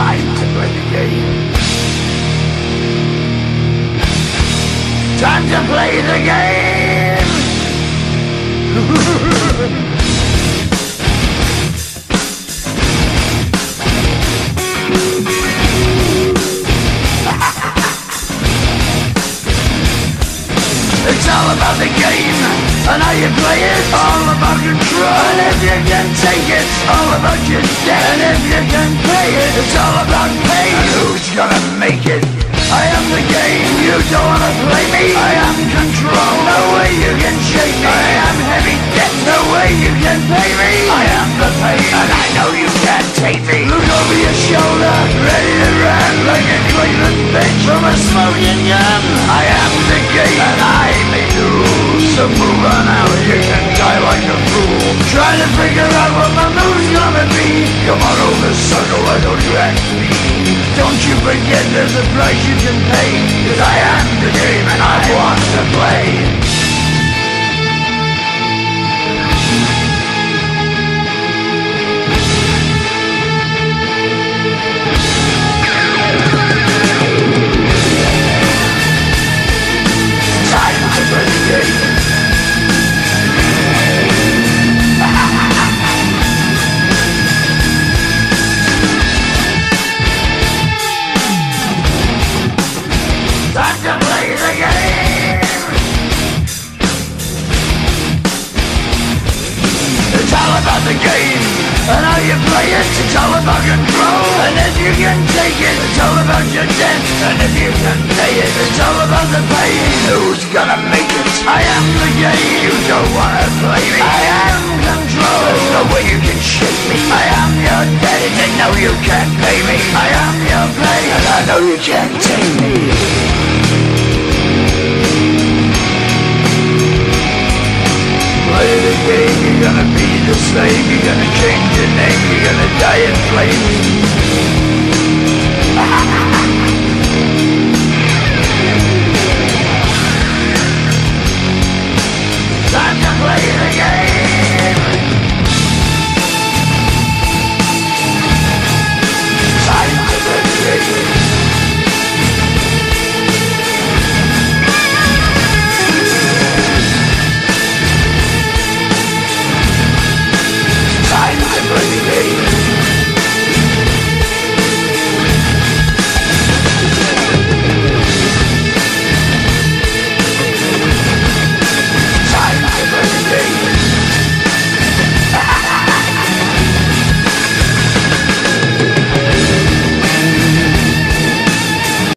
Time to play the game. Time to play the game. It's all about the game and how you play it. All about control, and if you can take it, it's all about your debt. And if you can pay it, it's all about pain. And who's gonna make it? I am the game, you don't wanna play me. I am control, no way you can shake me. I am heavy debt, no way you can pay me. I am the pain, and I know you can't take me. Look over your shoulder, ready to run like a Cleveland bitch from a smoking gun. I am the game, and I may lose. So move on out, you can die like a fool. Trying to figure out what my move's gonna be. Come on over, sucker, why don't you ask me? Don't you forget there's a price you can pay. Cause I am the game and I want to play. Time to play the game. Time to play the game. It's all about the game and how you play it. It's all about control, and if you can take it, it's all about your debt. And if you can pay it, it's all about the pain. Who's gonna make it? I am the game. You don't wanna play me. I am control. There's no way you can shake me. I am your debt, and you know you can't pay me. I am your pain, and I know you can't take me. Play the game, you're gonna be the slave. You're gonna change your name, you're gonna die in flames. Time to play the game.